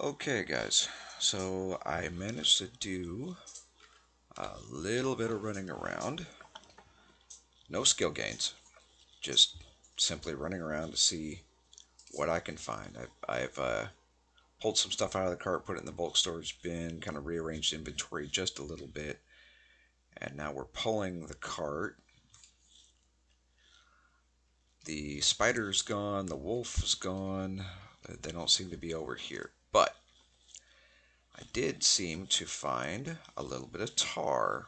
Okay, guys, so I managed to do a little bit of running around. No skill gains, just simply running around to see what I can find. I've pulled some stuff out of the cart, put it in the bulk storage bin, kind of rearranged inventory just a little bit, and now we're pulling the cart. The spider's gone, the wolf is gone. They don't seem to be over here, but I did seem to find a little bit of tar.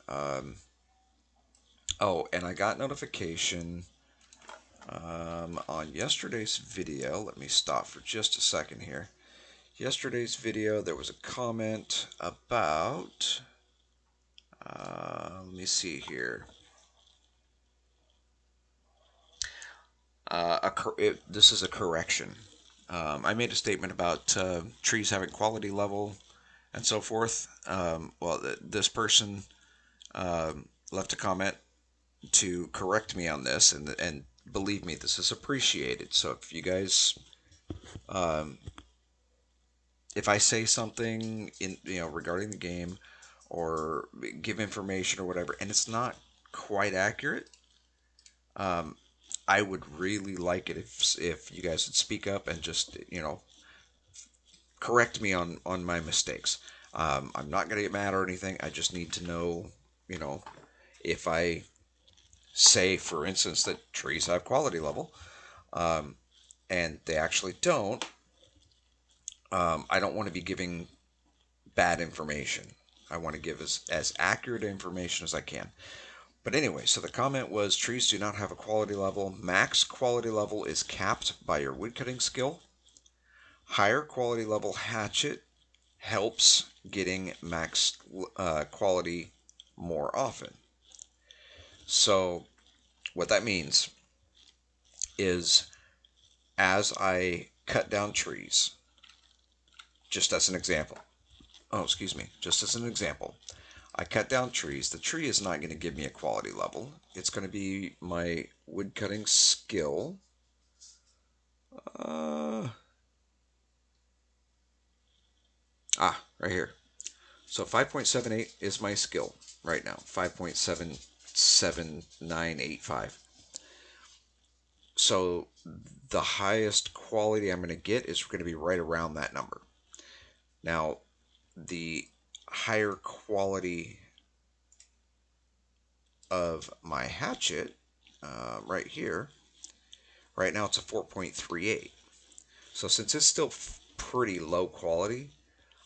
Um, oh, and I got notification on yesterday's video. Let me stop for just a second here. Yesterday's video, there was a comment about, let me see here. This is a correction. I made a statement about trees having quality level and so forth. This person left a comment to correct me on this, and believe me, this is appreciated. So if you guys, um, if I say something in regarding the game or give information or whatever, and it's not quite accurate, um, I would really like it if you guys would speak up and just correct me on my mistakes. I'm not gonna get mad or anything. I just need to know, you know, if I say, for instance, that trees have quality level, um, and they actually don't. I don't want to be giving bad information. I want to give as accurate information as I can. But anyway, so the comment was trees do not have a quality level. Max quality level is capped by your woodcutting skill. Higher quality level hatchet helps getting max quality more often. So what that means is as I cut down trees, just as an example, just as an example, I cut down trees. The tree is not going to give me a quality level. It's going to be my wood cutting skill. Uh, right here. So 5.78 is my skill right now. 5.77985. So the highest quality I'm going to get is going to be right around that number. Now, the higher quality of my hatchet right here, right now it's a 4.38. So since it's still pretty low quality,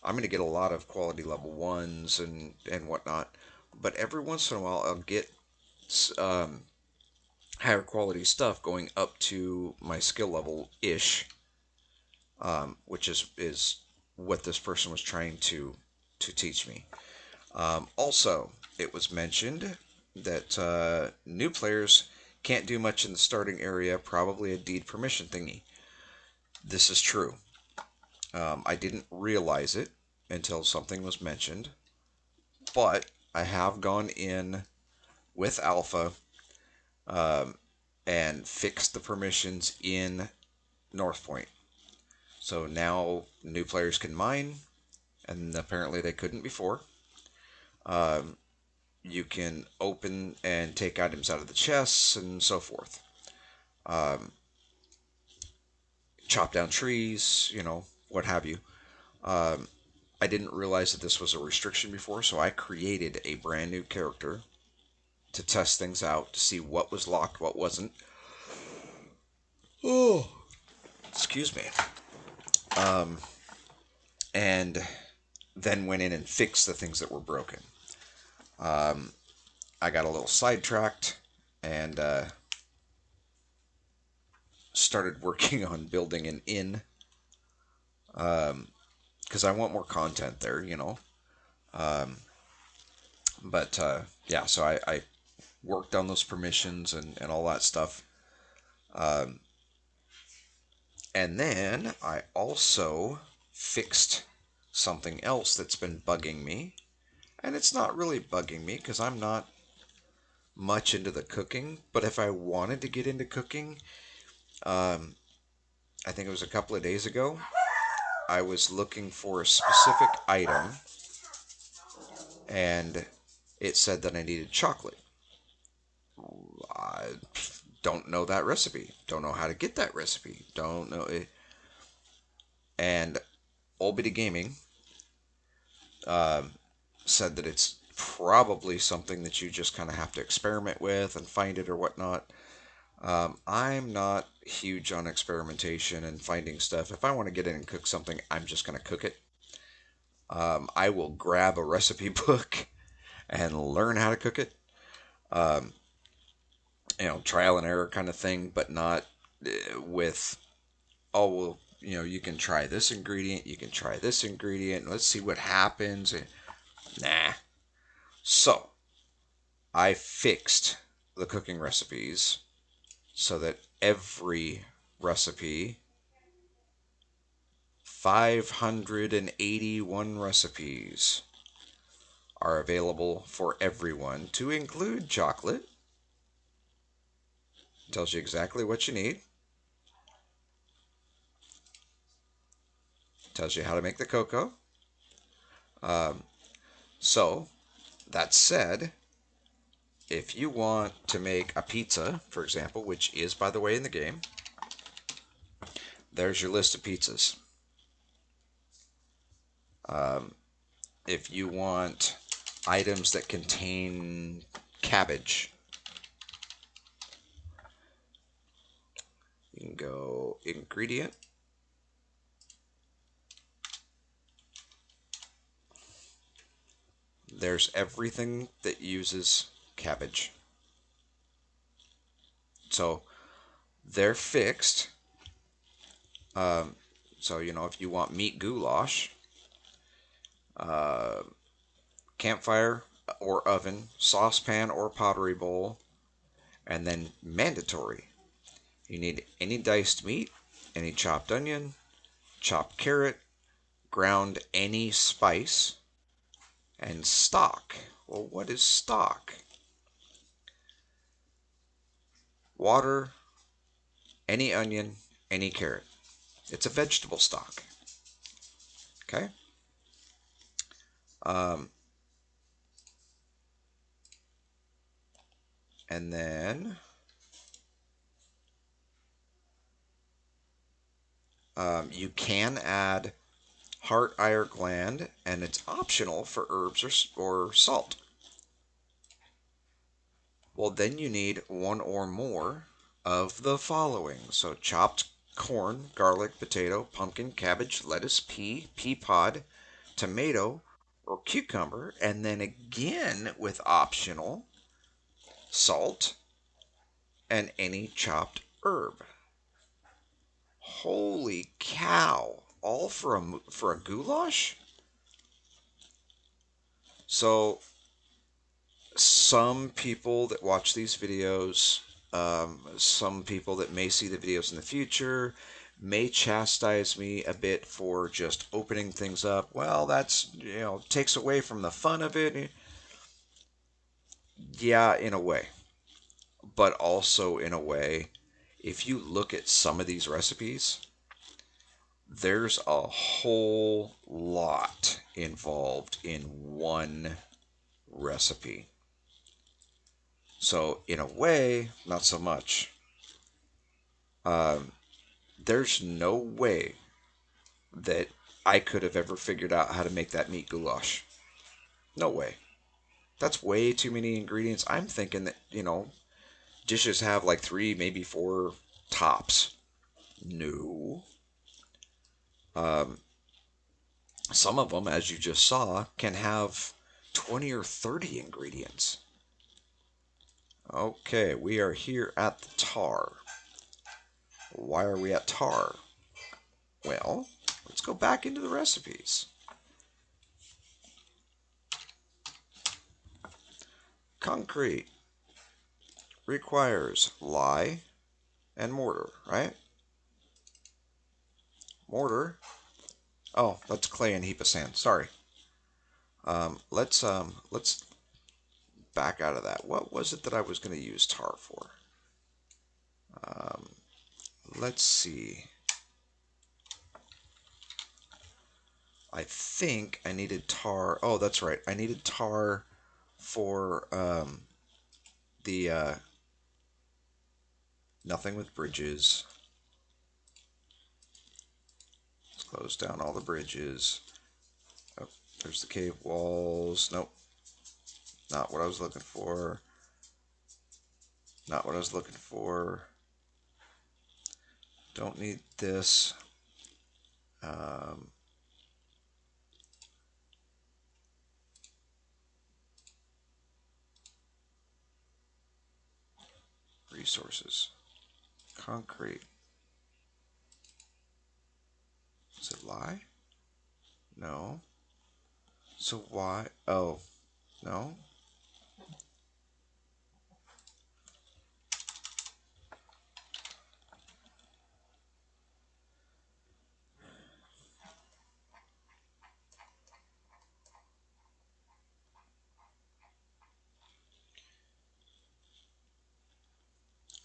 I'm going to get a lot of quality level ones and whatnot. But every once in a while, I'll get um, higher quality stuff going up to my skill level ish, which is what this person was trying to teach me. Also, it was mentioned that new players can't do much in the starting area, probably a deed permission thingy. This is true. I didn't realize it until something was mentioned, but I have gone in with Alpha um, and fixed the permissions in North Point. So now new players can mine, and apparently they couldn't before. Um, you can open and take items out of the chests and so forth. Um, chop down trees, what have you. Um, I didn't realize that this was a restriction before, so I created a brand new character to test things out to see what was locked, what wasn't. Oh, excuse me. Um, and then went in and fixed the things that were broken. Um, I got a little sidetracked and started working on building an inn because I want more content there. Um, but yeah, so I worked on those permissions and all that stuff. Um, and then I also fixed something else that's been bugging me. And it's not really bugging me because I'm not much into the cooking, but if I wanted to get into cooking, um, I think it was a couple of days ago, I was looking for a specific item and it said that I needed chocolate. I don't know that recipe. Don't know how to get that recipe. Don't know it. And Old Bitty Gaming um, said that it's probably something that you just kind of have to experiment with and find it or whatnot. I'm not huge on experimentation and finding stuff. If I want to get in and cook something, I'm just going to cook it. I will grab a recipe book and learn how to cook it. Um, Trial and error kind of thing, but not with, oh, well, you can try this ingredient, you can try this ingredient, let's see what happens. Nah. So, I fixed the cooking recipes so that every recipe, 581 recipes, are available for everyone, to include chocolate. Tells you exactly what you need. Tells you how to make the cocoa. Um, so, that said, if you want to make a pizza, for example, which is, by the way, in the game, there's your list of pizzas. Um, if you want items that contain cabbage, you can go ingredient. There's everything that uses cabbage. So they're fixed. Um, so, if you want meat goulash, uh, campfire or oven, saucepan or pottery bowl, and then mandatory. You need any diced meat, any chopped onion, chopped carrot, ground any spice, and stock. Well, what is stock? Water, any onion, any carrot. It's a vegetable stock. Okay? Um, and then you can add heart, eye, or gland, and it's optional for herbs or salt. Well, then you need one or more of the following. So chopped corn, garlic, potato, pumpkin, cabbage, lettuce, pea pod, tomato, or cucumber, and then again with optional salt and any chopped herb. Holy cow! All for a goulash? So some people that watch these videos, some people that may see the videos in the future, may chastise me a bit for just opening things up. Well, that's, takes away from the fun of it. Yeah, in a way. But also in a way, if you look at some of these recipes, there's a whole lot involved in one recipe. So, in a way, not so much. Um, there's no way that I could have ever figured out how to make that meat goulash. No way. That's way too many ingredients. I'm thinking that, dishes have like three, maybe four tops. No. Um, some of them, as you just saw, can have 20 or 30 ingredients. Okay, we are here at the tar. Why are we at tar? Well, let's go back into the recipes. Concrete requires lye and mortar, right? Mortar. Oh, that's clay and heap of sand. Sorry. Let's back out of that. What was it that I was going to use tar for? Um, let's see. I think I needed tar. Oh, that's right. I needed tar for the nothing with bridges. Let's close down all the bridges. Oh, there's the cave walls. Nope. Not what I was looking for. Not what I was looking for. Don't need this. Um, resources. Concrete. Does it lie? No. So why? Oh, no.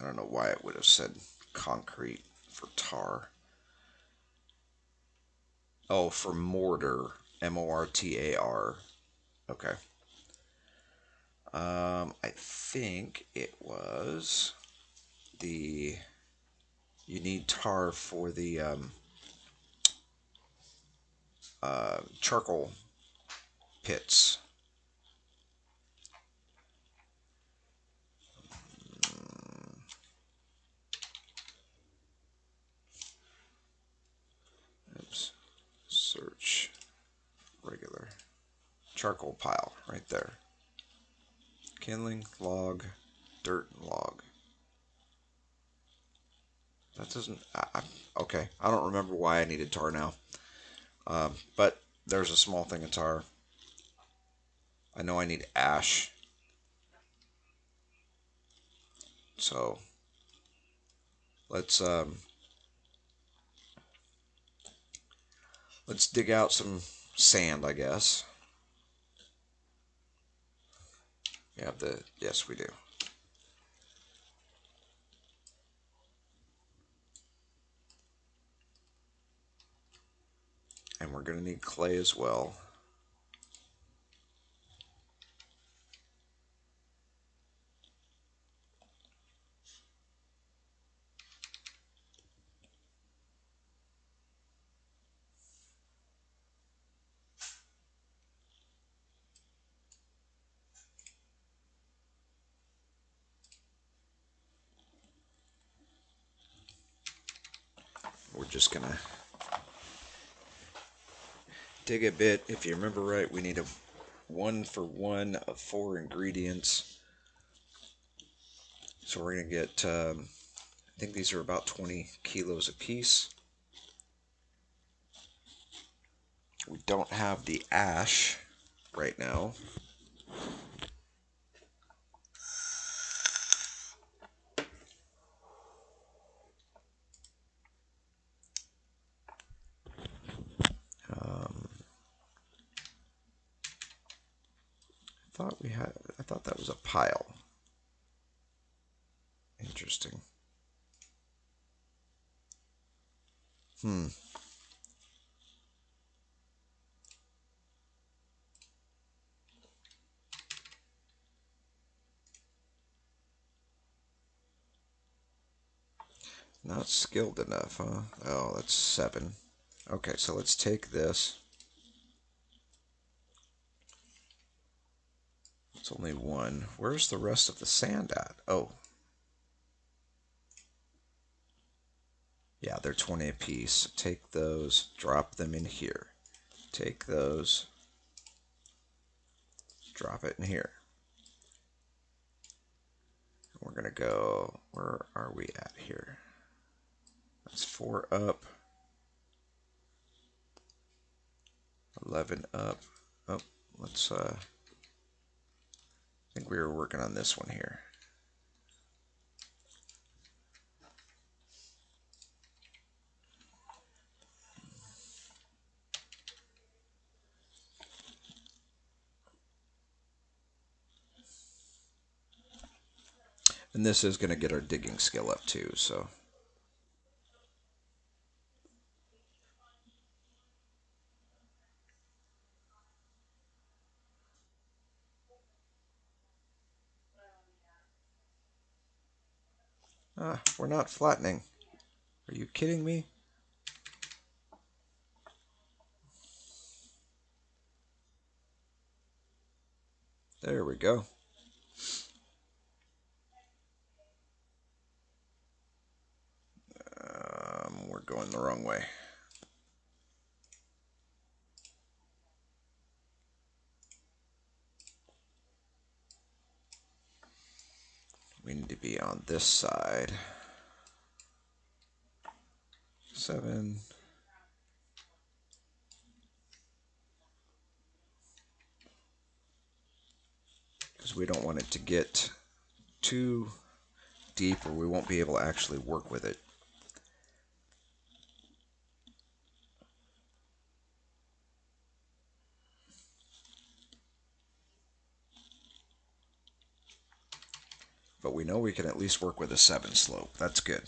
I don't know why it would have said concrete for tar. Oh, for mortar. Mortar. Okay. I think it was the. You need tar for the charcoal pits. Oops. Search regular charcoal pile right there. Kindling, log, dirt, and log. That doesn't. Okay, I don't remember why I needed tar now. But there's a small thing of tar. I know I need ash. So let's let's dig out some sand, I guess. We have the yes, we do. And we're gonna need clay as well. We're just gonna dig a bit. If you remember right, we need a 1-for-1 of 4 ingredients. So we're gonna get. I think these are about 20 kilos a piece. We don't have the ash right now. Thought we had. I thought that was a pile. Interesting. Hmm. Not skilled enough, huh? Oh, that's 7. Okay, so let's take this. It's only 1. Where's the rest of the sand at? Oh. Yeah, they're 20 apiece. Take those, drop them in here. Take those, drop it in here. We're going to go, where are we at here? That's 4 up. 11 up. Oh, let's, I think we were working on this one here. And this is going to get our digging skill up too, so. Ah, we're not flattening. Are you kidding me? There we go. We're going the wrong way. We need to be on this side. 7. Because we don't want it to get too deep or we won't be able to actually work with it. But we know we can at least work with a 7 slope. That's good.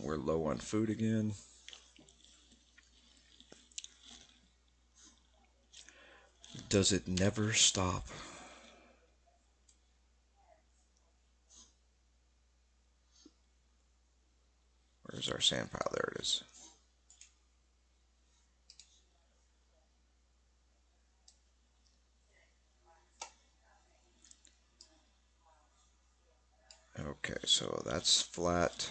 We're low on food again. Does it never stop? Where's our sand pile? There it is. Okay, so that's flat.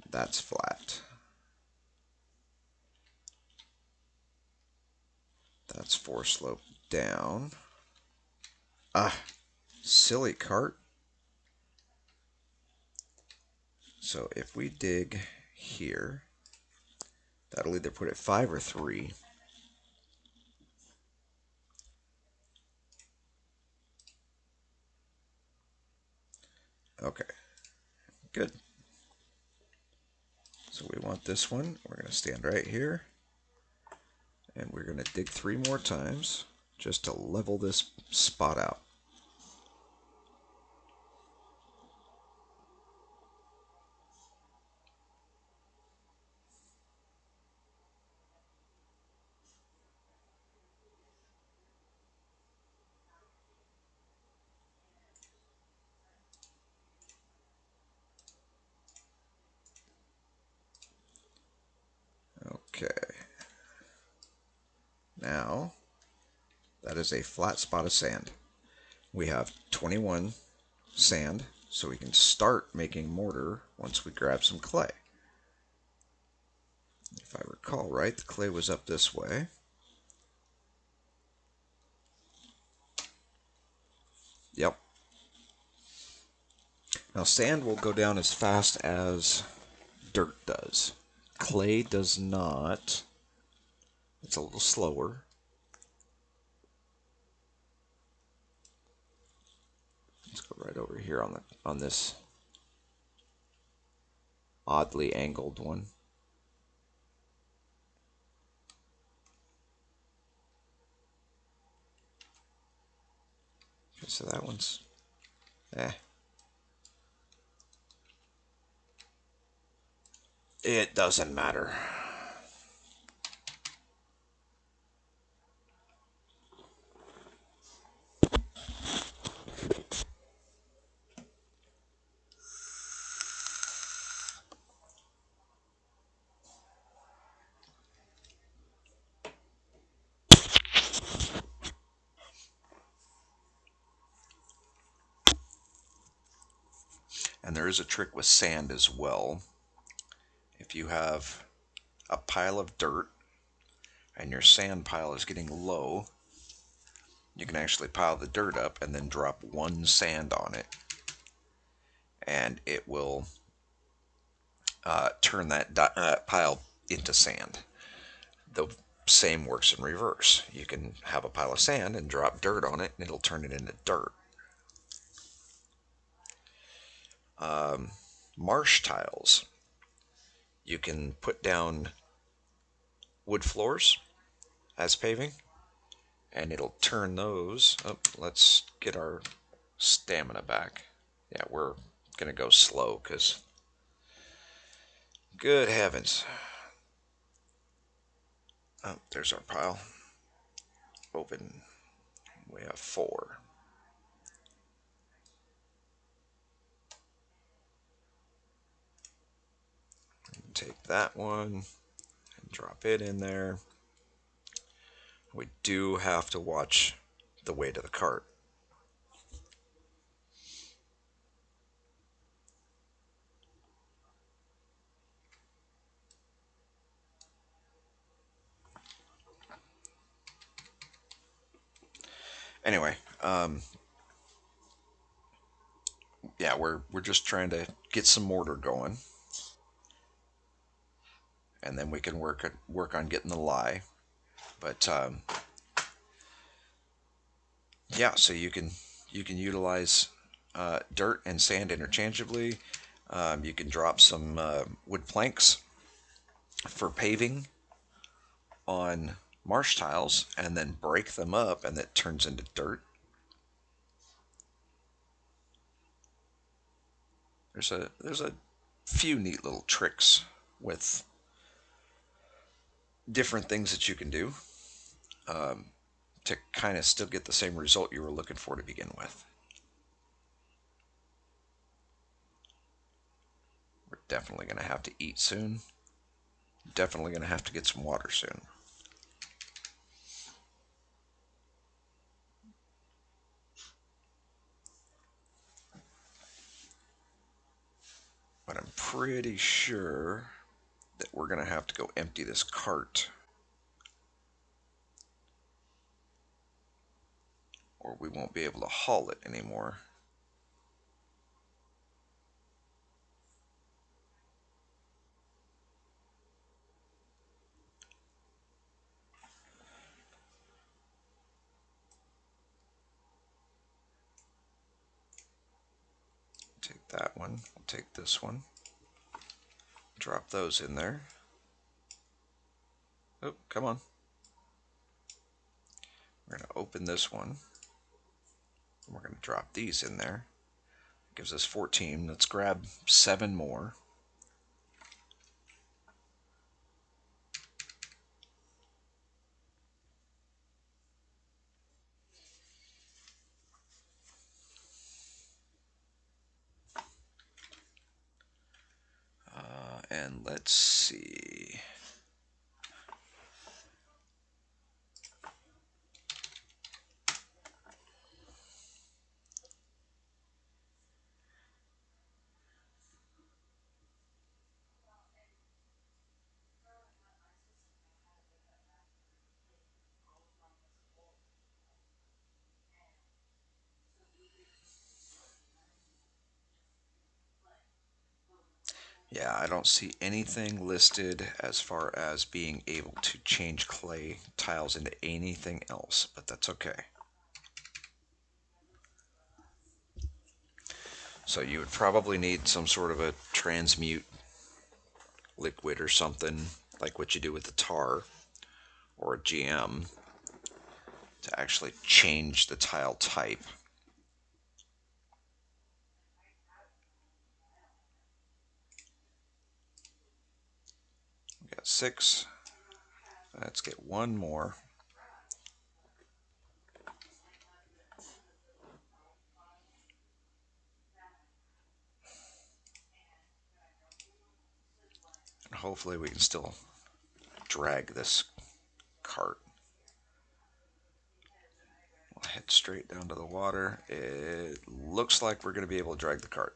That's flat. That's 4 slope down. Ah, silly cart. So if we dig here, that'll either put it 5 or 3. Okay, good. So we want this one. We're going to stand right here. And we're going to dig 3 more times just to level this spot out. Okay. Now, that is a flat spot of sand. We have 21 sand, so we can start making mortar once we grab some clay. If I recall right, the clay was up this way. Yep. Now sand will go down as fast as dirt does. Clay does not. It's a little slower. Let's go right over here on this oddly angled one. Okay, so that one's It doesn't matter. And there is a trick with sand as well. If you have a pile of dirt and your sand pile is getting low, you can actually pile the dirt up and then drop 1 sand on it, and it will turn that pile into sand. The same works in reverse. You can have a pile of sand and drop dirt on it, and it'll turn it into dirt. Marsh tiles. You can put down wood floors as paving, and it'll turn those. Oh, let's get our stamina back. Yeah, we're gonna go slow because, good heavens. Oh, there's our pile. Open. We have 4. Take that one and drop it in there. We do have to watch the weight of the cart. Anyway, yeah, we're just trying to get some mortar going, and then we can work on getting the lye. But yeah, so you can utilize dirt and sand interchangeably. You can drop some wood planks for paving on marsh tiles, and then break them up, and it turns into dirt. There's a few neat little tricks with different things that you can do to kind of still get the same result you were looking for to begin with. We're definitely going to have to eat soon. Definitely going to have to get some water soon. But I'm pretty sure that we're going to have to go empty this cart, or we won't be able to haul it anymore. Take that one. We'll take this one. Drop those in there. Oh, come on. We're going to open this one. And we're going to drop these in there. Gives us 14. Let's grab 7 more. And let's see. Yeah, I don't see anything listed as far as being able to change clay tiles into anything else, but that's okay. So you would probably need some sort of a transmute liquid or something, like what you do with the tar or a GM, to actually change the tile type. We got 6. Let's get one more. And hopefully we can still drag this cart. We'll head straight down to the water. It looks like we're going to be able to drag the cart.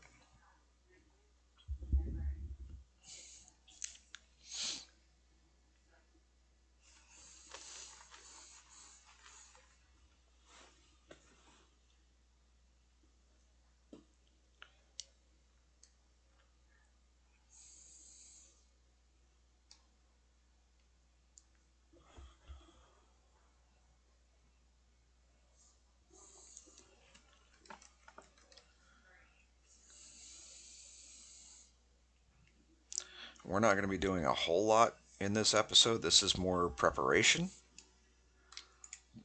We're not going to be doing a whole lot in this episode. This is more preparation,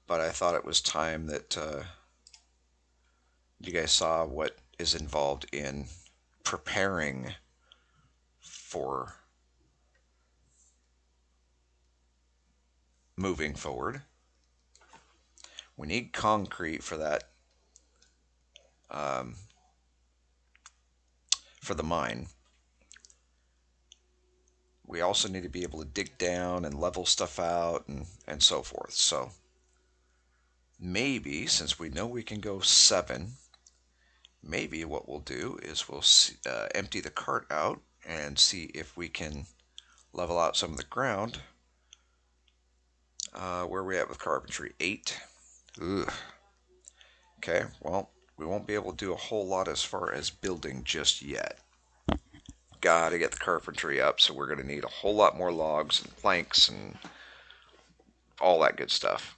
but I thought it was time that you guys saw what is involved in preparing for moving forward. We need concrete for that, um, for the mine. We also need to be able to dig down and level stuff out and so forth. So maybe, since we know we can go 7, maybe what we'll do is we'll empty the cart out and see if we can level out some of the ground. Where are we at with carpentry? 8. Ugh. Okay, well, we won't be able to do a whole lot as far as building just yet. Gotta get the carpentry up, so we're going to need a whole lot more logs and planks and all that good stuff.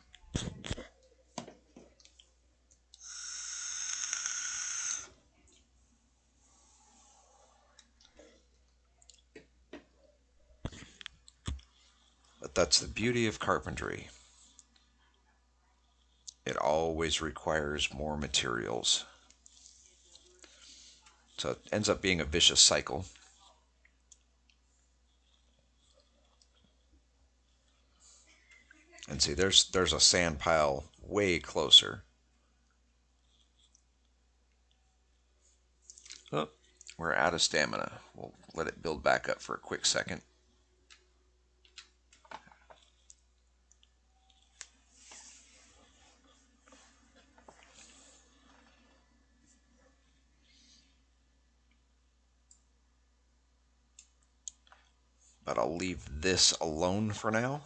But that's the beauty of carpentry. It always requires more materials. So it ends up being a vicious cycle. And see, there's a sand pile way closer. Oh, we're out of stamina. We'll let it build back up for a quick second. But I'll leave this alone for now.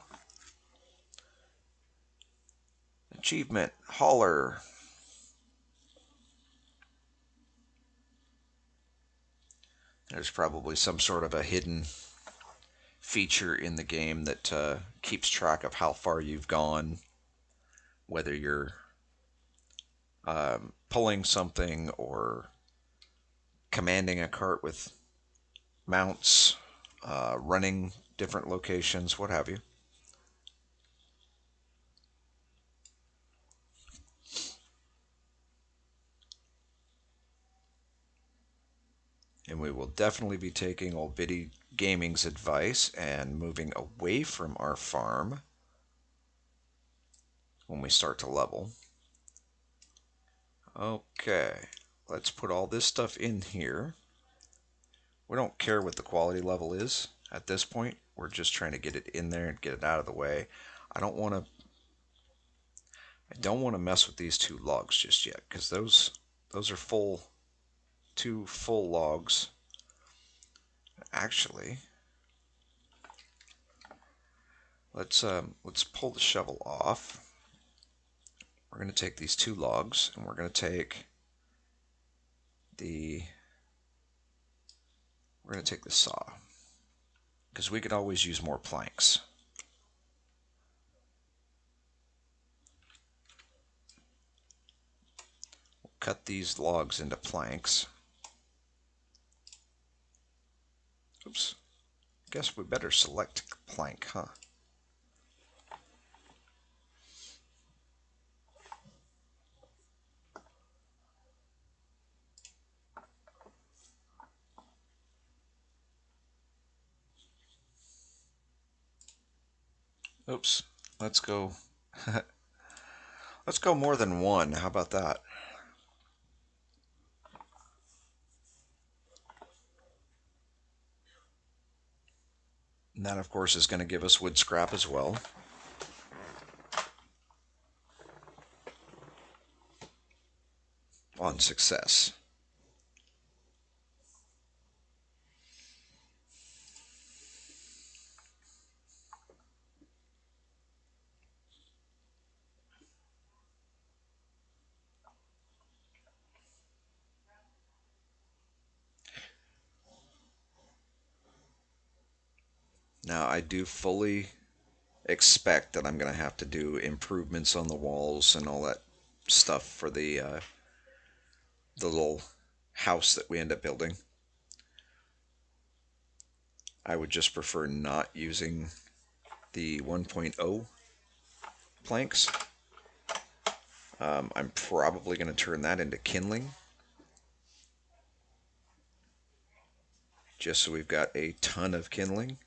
Achievement, hauler. There's probably some sort of a hidden feature in the game that keeps track of how far you've gone, whether you're pulling something or commanding a cart with mounts, running different locations, what have you. And we will definitely be taking old Veggie Gaming's advice and moving away from our farm when we start to level. Okay, let's put all this stuff in here. We don't care what the quality level is at this point. We're just trying to get it in there and get it out of the way. I don't want to mess with these 2 logs just yet, because those are 2 full logs. Actually, let's pull the shovel off. We're going to take these 2 logs and we're going to take the saw, because we could always use more planks. We'll cut these logs into planks. Oops. Guess we better select plank, huh? Oops. Let's go. Let's go more than 1. How about that? And that, of course, is going to give us wood scrap as well. On success. Now, I do fully expect that I'm going to have to do improvements on the walls and all that stuff for the little house that we end up building. I would just prefer not using the 1.0 planks. I'm probably going to turn that into kindling, just so we've got a ton of kindling.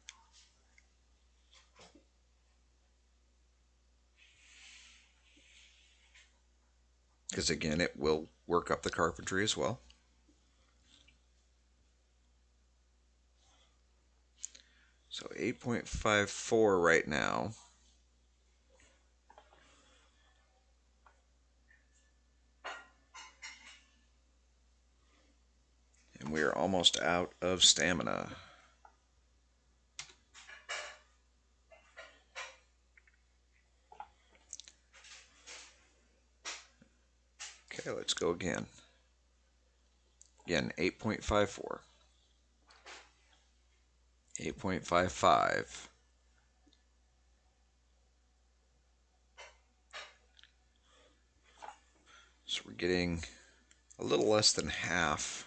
Because again, it will work up the carpentry as well. So 8.54 right now. And we are almost out of stamina. Okay, let's go again. Again, 8.54. 8.55. So we're getting a little less than half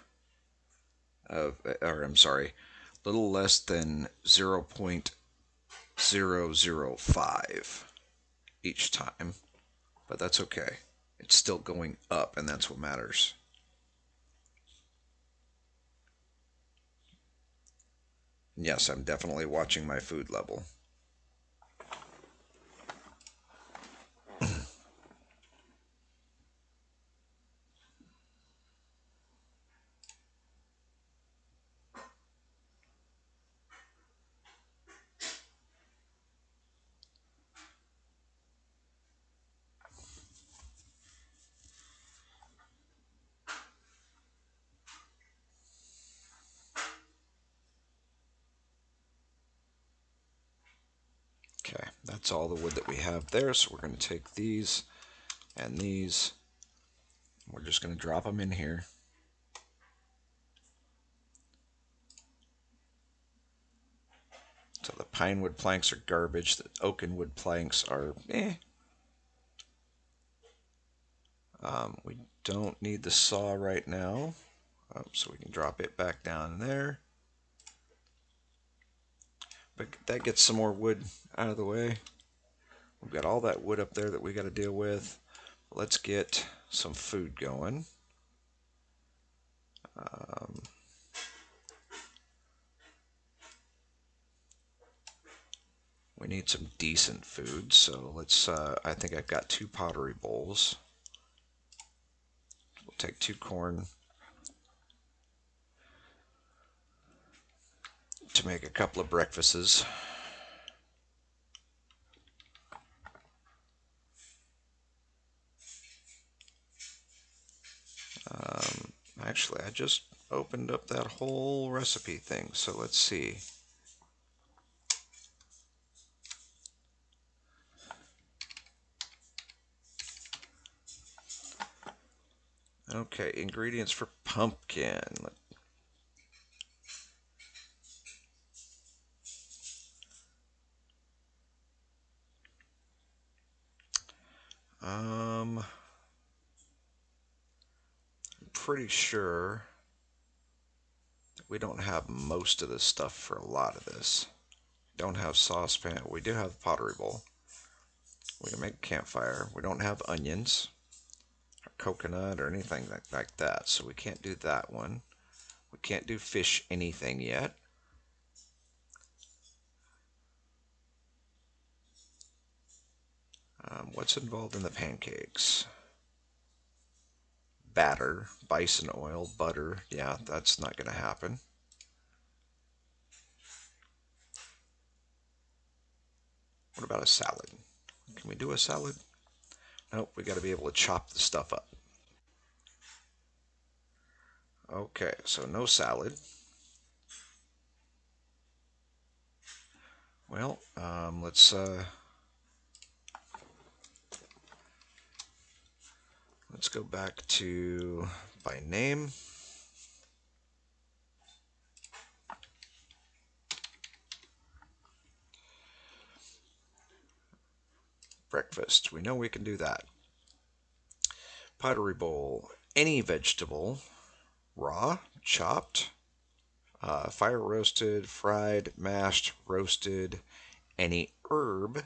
of, or I'm sorry, a little less than 0.005 each time, but that's okay. It's still going up, and that's what matters. Yes, I'm definitely watching my food level. Okay, that's all the wood that we have there, so we're going to take these and these. We're just going to drop them in here. So the pine wood planks are garbage. The oaken wood planks are we don't need the saw right now, so we can drop it back down there. But that gets some more wood out of the way. We've got all that wood up there that we got to deal with. Let's get some food going. We need some decent food, so let's, I think I've got 2 pottery bowls. We'll take 2 corn to make a couple of breakfasts. Actually, I just opened up that whole recipe thing, so let's see. Okay, ingredients for pumpkin. I'm pretty sure that we don't have most of the stuff for a lot of this. Don't have saucepan. We do have pottery bowl. We can make a campfire. We don't have onions or coconut or anything like that, so we can't do that one. We can't do fish anything yet. What's involved in the pancakes? Batter, bison oil, butter. Yeah, that's not going to happen. What about a salad? Can we do a salad? Nope, we got to be able to chop the stuff up. Okay, so no salad. Well, let's go back to by name. Breakfast. We know we can do that. Pottery bowl. Any vegetable, raw, chopped. Fire roasted, fried, mashed, roasted, any herb,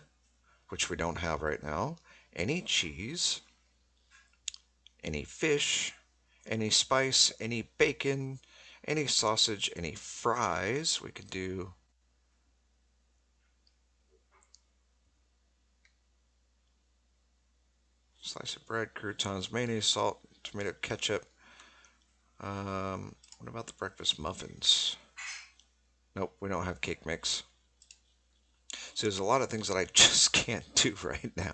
which we don't have right now, any cheese, any fish, any spice, any bacon, any sausage, any fries. We could do slice of bread, croutons, mayonnaise, salt, tomato ketchup. What about the breakfast muffins? Nope, we don't have cake mix. So there's a lot of things that I just can't do right now.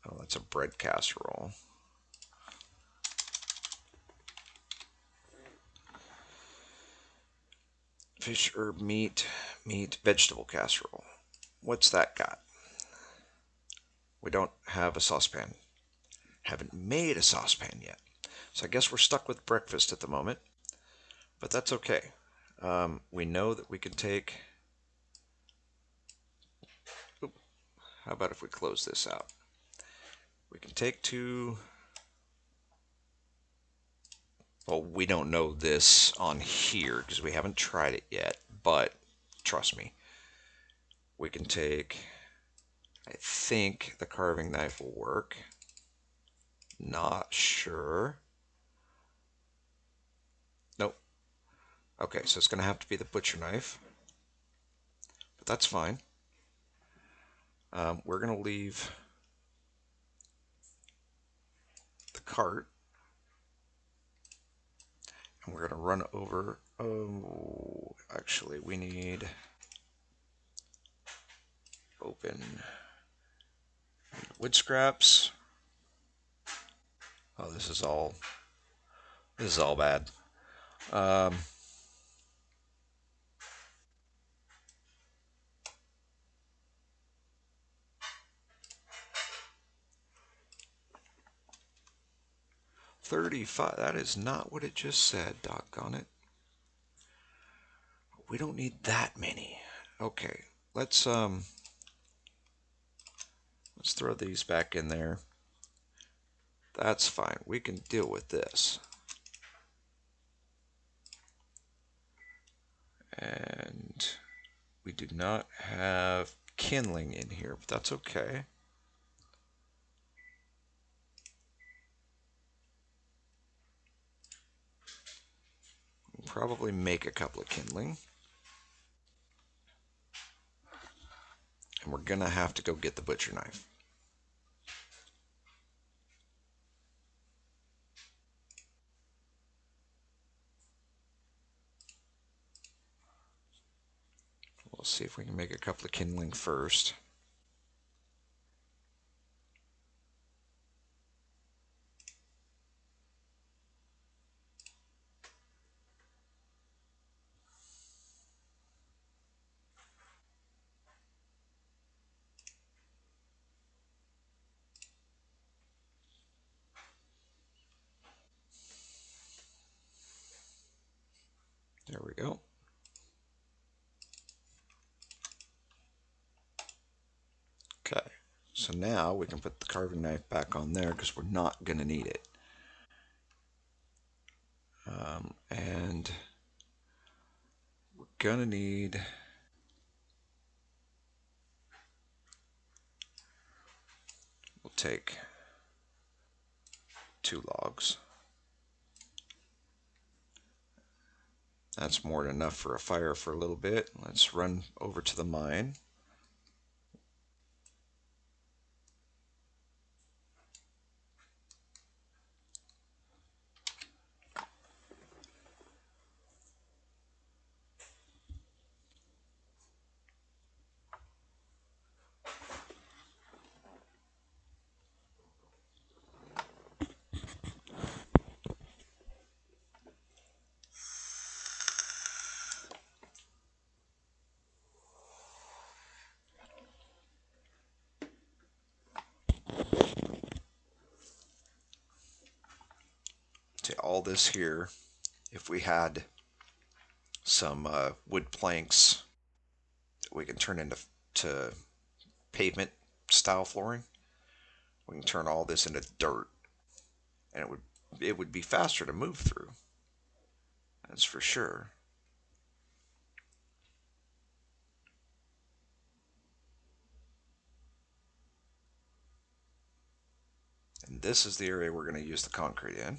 Oh, that's a bread casserole. Fish, herb, meat, vegetable casserole. What's that got? We don't have a saucepan. Haven't made a saucepan yet. So I guess we're stuck with breakfast at the moment, but that's okay. We know that we can take. Oop, how about if we close this out? We can take two. Well, we don't know this on here because we haven't tried it yet, but trust me, we can take. I think the carving knife will work. Not sure. Nope. Okay, so it's going to have to be the butcher knife, but that's fine. We're going to leave the cart, and we're going to run over. Oh, actually, we need open wood scraps. Oh, this is all bad. Um, 35. That is not what it just said. Doggone it. We don't need that many. Okay, let's throw these back in there. That's fine. We can deal with this. And we do not have kindling in here, but that's okay. We'll probably make a couple of kindling. And we're gonna have to go get the butcher knife. We'll see if we can make a couple of kindling first. There we go. Okay, so now we can put the carving knife back on there because we're not going to need it. And we're going to need we'll take 2 logs. That's more than enough for a fire for a little bit. Let's run over to the mine. To all this here, if we had some wood planks that we can turn into pavement style flooring, We can turn all this into dirt, and it would be faster to move through. That's for sure. And this is the area we're going to use the concrete in.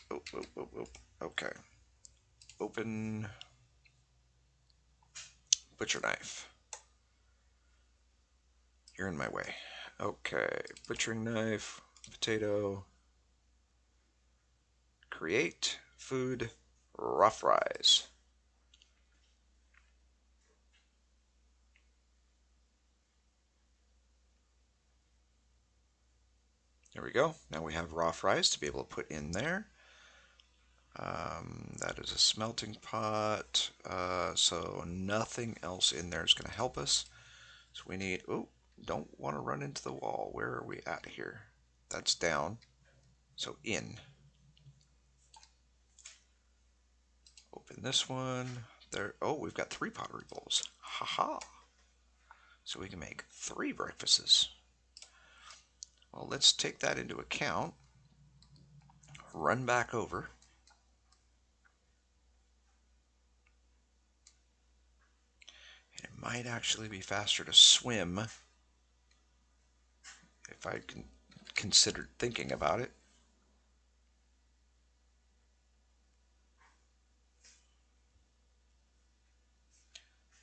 Oh, oh, oh, oh. Okay. Open butcher knife. You're in my way. Okay. Butchering knife, potato. Create food, raw fries. There we go. Now we have raw fries to be able to put in there. That is a smelting pot, so nothing else in there is going to help us. So we need, oh, don't want to run into the wall. Where are we at here? That's down. So in. Open this one. There. Oh, we've got 3 pottery bowls. Haha. So we can make 3 breakfasts. Well, let's take that into account. Run back over. It might actually be faster to swim if I considered thinking about it.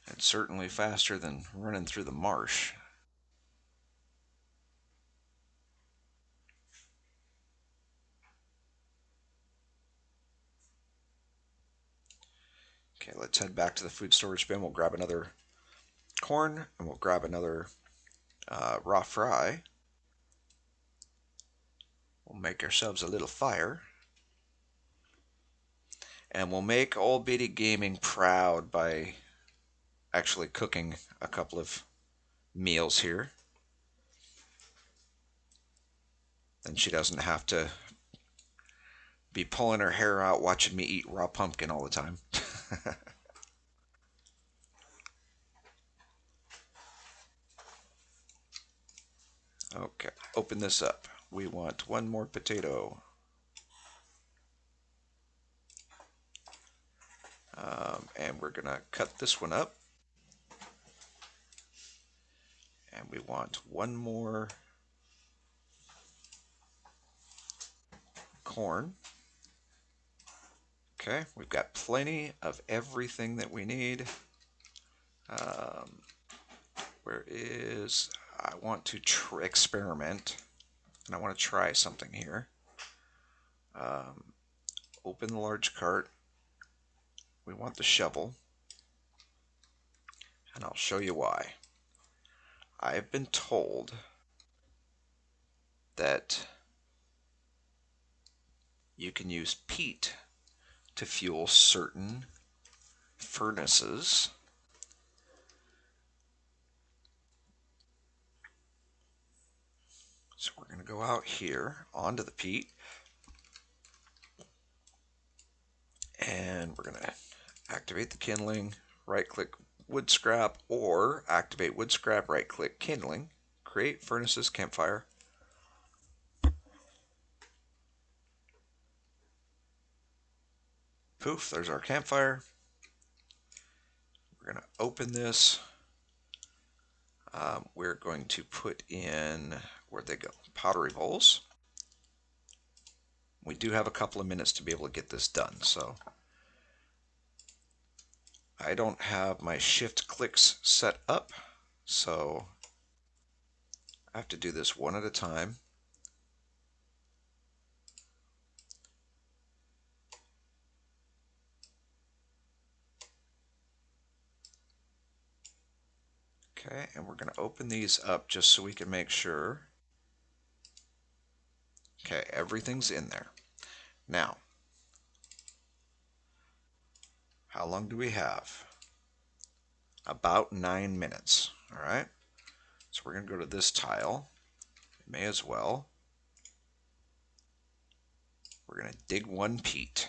It's certainly faster than running through the marsh. Okay, let's head back to the food storage bin. We'll grab another corn and we'll grab another raw fry. We'll make ourselves a little fire. And we'll make Old Biddy Gaming proud by actually cooking a couple of meals here. Then she doesn't have to be pulling her hair out watching me eat raw pumpkin all the time. Okay, open this up. We want 1 more potato. And we're going to cut this one up. And we want 1 more corn. Okay, we've got plenty of everything that we need. Where is... I want to experiment. And I want to try something here. Open the large cart. We want the shovel. And I'll show you why. I've been told that you can use peat to fuel certain furnaces. So we're going to go out here onto the peat. And we're going to activate the kindling, right-click wood scrap, or activate wood scrap, right-click kindling, create furnaces, campfire. Poof, there's our campfire. We're going to open this. We're going to put in, where'd they go? Pottery bowls. We do have a couple of minutes to be able to get this done, so I don't have my shift clicks set up, so I have to do this one at a time. Okay, and we're going to open these up just so we can make sure. Okay, everything's in there. Now, how long do we have? About 9 minutes, all right? So we're going to go to this tile. May as well. We're going to dig 1 peat.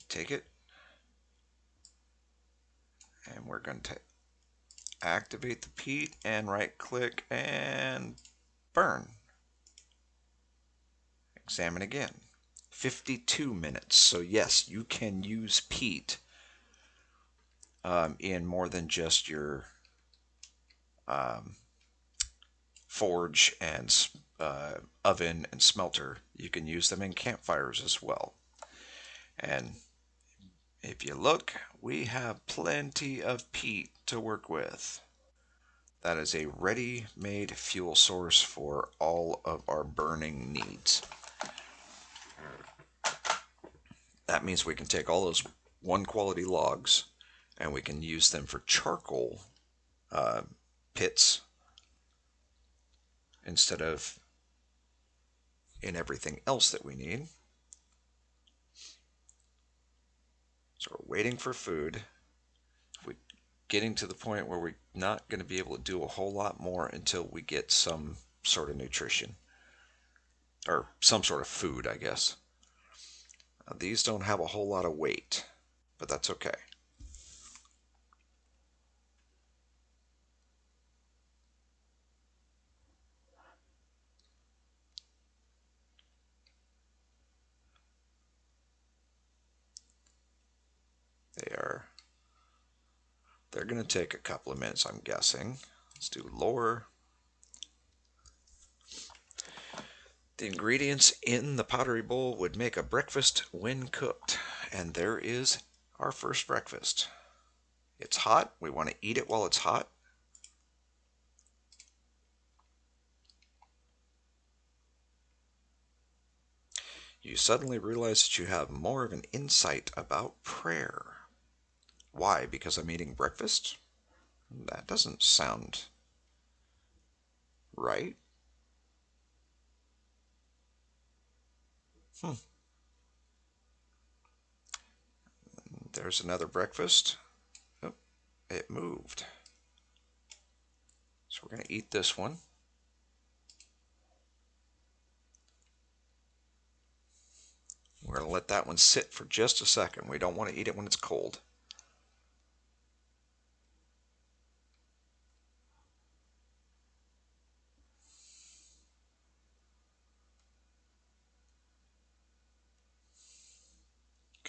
Take it. And we're going to activate the peat and right click and burn. Examine again. 52 minutes. So yes, you can use peat in more than just your forge and oven and smelter. You can use them in campfires as well. And if you look, we have plenty of peat to work with. That is a ready-made fuel source for all of our burning needs. That means we can take all those one quality logs and we can use them for charcoal pits instead of in everything else that we need. So we're waiting for food. We're getting to the point where we're not going to be able to do a whole lot more until we get some sort of nutrition. Or some sort of food, I guess. These don't have a whole lot of weight, but that's okay. They're going to take a couple of minutes, I'm guessing. Let's do lower. The ingredients in the pottery bowl would make a breakfast when cooked. And there is our first breakfast. It's hot. We want to eat it while it's hot. You suddenly realize that you have more of an insight about prayer. Why? Because I'm eating breakfast? That doesn't sound right. There's another breakfast. Oh, it moved. So we're going to eat this one. We're going to let that one sit for just a second. We don't want to eat it when it's cold.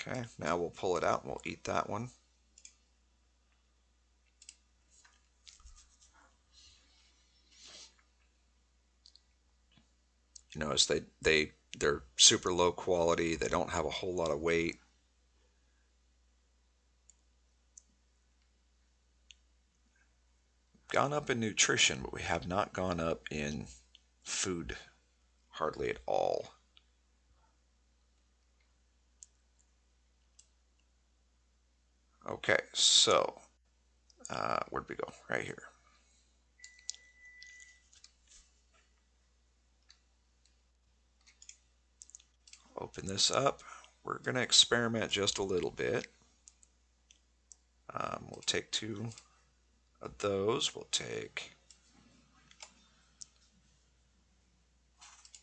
Okay, now we'll pull it out and we'll eat that one. You notice they're super low quality. They don't have a whole lot of weight. Gone up in nutrition, but we have not gone up in food hardly at all. Okay, so where'd we go? Right here. Open this up. We're going to experiment just a little bit. We'll take 2 of those. We'll take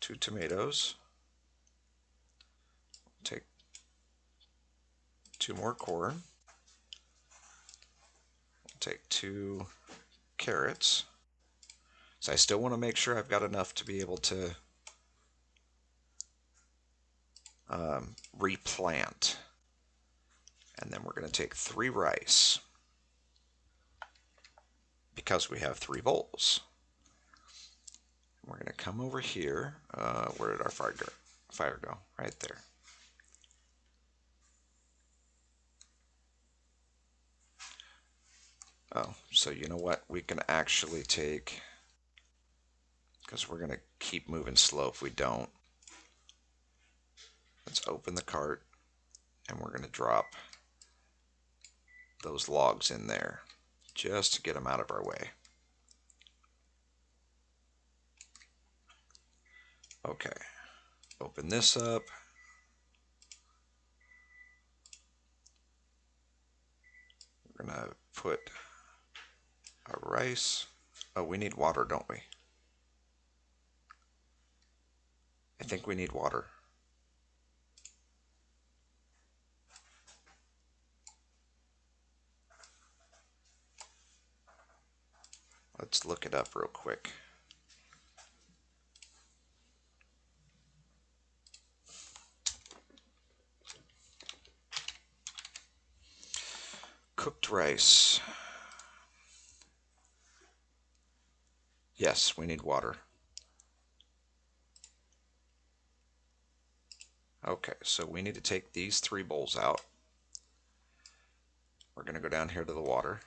2 tomatoes. We'll take 2 more corn. We'll take 2 carrots. So I still want to make sure I've got enough to be able to replant. And then we're going to take 3 rice because we have 3 bowls. We're going to come over here. Where did our fire go? Right there. Oh, so you know what? We can actually take, because we're going to keep moving slow if we don't. Let's open the cart and we're going to drop those logs in there just to get them out of our way. Okay, open this up. We're going to put our rice. Oh, we need water, don't we? I think we need water. Let's look it up real quick. Cooked rice. Yes, we need water. Okay, so we need to take these 3 bowls out. We're going to go down here to the water.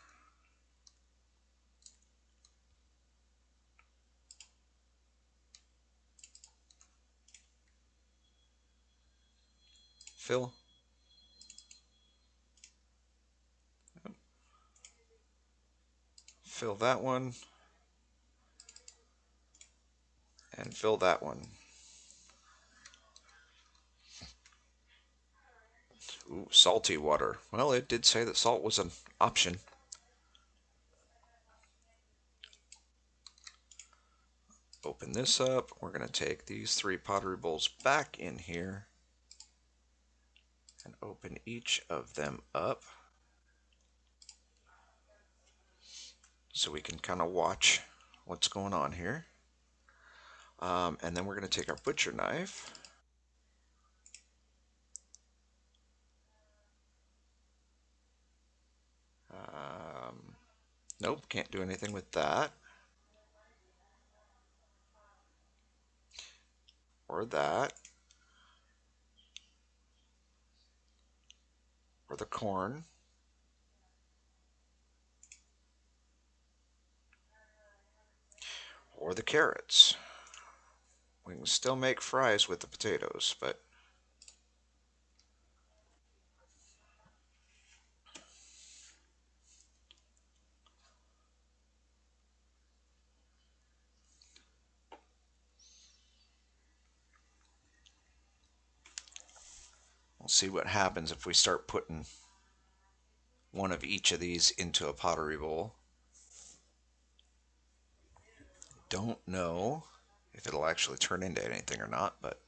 Fill. Fill that one. And fill that one. Ooh, salty water. Well, it did say that salt was an option. Open this up. We're going to take these 3 pottery bowls back in here and open each of them up so we can kind of watch what's going on here. And then we're going to take our butcher knife. Nope, can't do anything with that. Or that. Or the corn. Or the carrots. We can still make fries with the potatoes, but we'll see what happens if we start putting one of each of these into a pottery bowl. Don't know if it'll actually turn into anything or not, but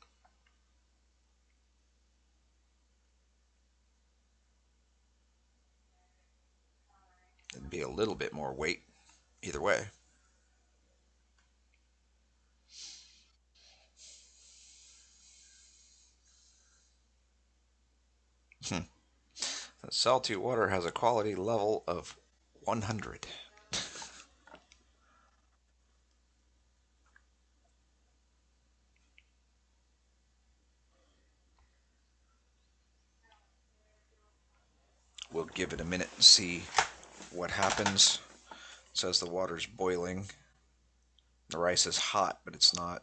it'd be a little bit more weight either way. The salty water has a quality level of 100. We'll give it a minute and see what happens. It says the water's boiling. The rice is hot, but it's not